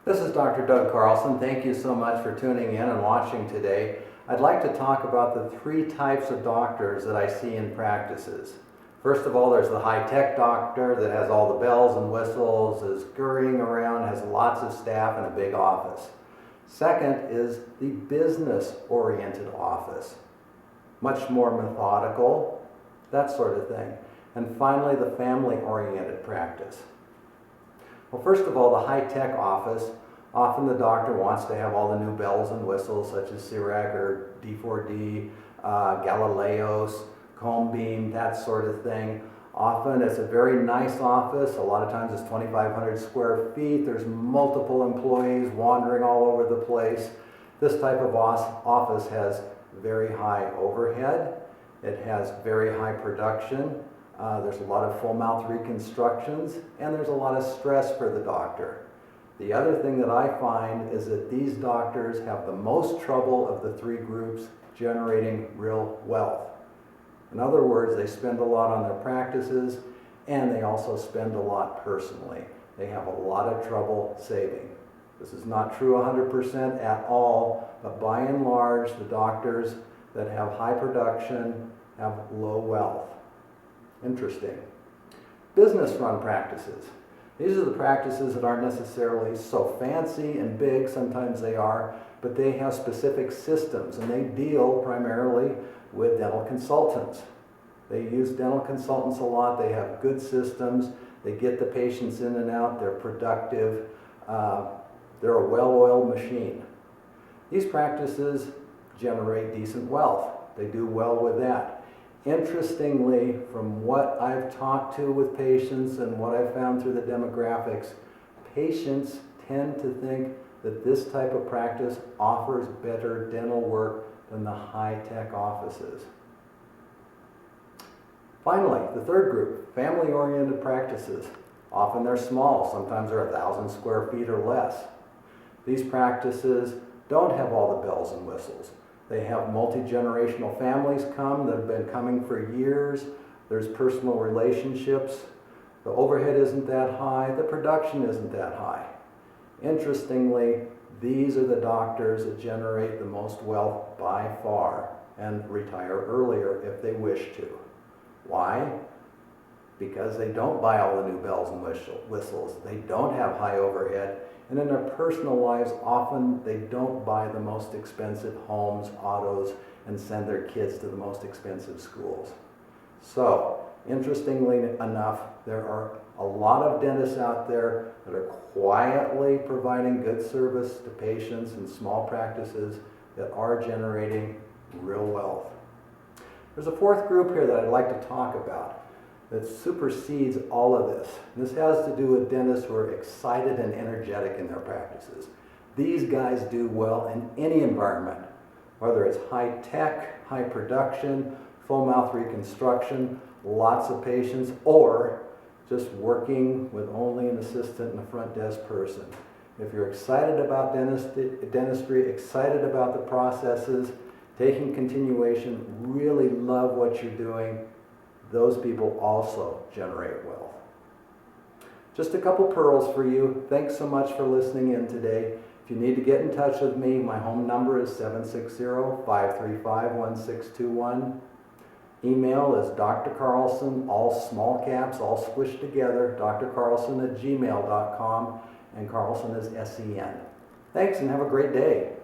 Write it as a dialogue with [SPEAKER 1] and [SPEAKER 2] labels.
[SPEAKER 1] This is Dr. Doug Carlsen. Thank you so much for tuning in and watching today. I'd like to talk about the three types of doctors that I see in practices. First of all, there's the high-tech doctor that has all the bells and whistles, is scurrying around, has lots of staff and a big office. Second is the business-oriented office, much more methodical, that sort of thing. And finally, the family-oriented practice. Well, first of all, the high-tech office, often the doctor wants to have all the new bells and whistles such as CIREC or D4D, Galileos, Cone Beam, that sort of thing. Often it's a very nice office. A lot of times it's 2,500 square feet. There's multiple employees wandering all over the place. This type of office has very high overhead. It has very high production. There's a lot of full mouth reconstructions, and there's a lot of stress for the doctor. The other thing that I find is that these doctors have the most trouble of the three groups generating real wealth. In other words, they spend a lot on their practices, and they also spend a lot personally. They have a lot of trouble saving. This is not true 100% at all, but by and large, the doctors that have high production have low wealth. Interesting. Business-run practices. These are the practices that aren't necessarily so fancy and big, sometimes they are, but they have specific systems, and they deal primarily with dental consultants. They use dental consultants a lot. They have good systems. They get the patients in and out. They're productive. They're a well-oiled machine. These practices generate decent wealth. They do well with that. Interestingly, from what I've talked to with patients and what I've found through the demographics, patients tend to think that this type of practice offers better dental work than the high-tech offices. Finally, the third group, family-oriented practices. Often they're small, sometimes they're 1,000 square feet or less. These practices don't have all the bells and whistles. They have multi-generational families come that have been coming for years. There's personal relationships. The overhead isn't that high. The production isn't that high. Interestingly, these are the doctors that generate the most wealth by far and retire earlier if they wish to. Why? Because they don't buy all the new bells and whistles. They don't have high overhead. And in their personal lives, often they don't buy the most expensive homes, autos, and send their kids to the most expensive schools. So, interestingly enough, there are a lot of dentists out there that are quietly providing good service to patients in small practices that are generating real wealth. There's a fourth group here that I'd like to talk about that supersedes all of this. And this has to do with dentists who are excited and energetic in their practices. These guys do well in any environment, whether it's high tech, high production, full mouth reconstruction, lots of patients, or just working with only an assistant and a front desk person. If you're excited about dentistry, excited about the processes, taking continuation, really love what you're doing, those people also generate wealth. Just a couple pearls for you. Thanks so much for listening in today. If you need to get in touch with me, my home number is 760-535-1621. Email is Dr. Carlsen, all small caps, all squished together, drcarlsen@gmail.com, and Carlsen is S-E-N. Thanks and have a great day.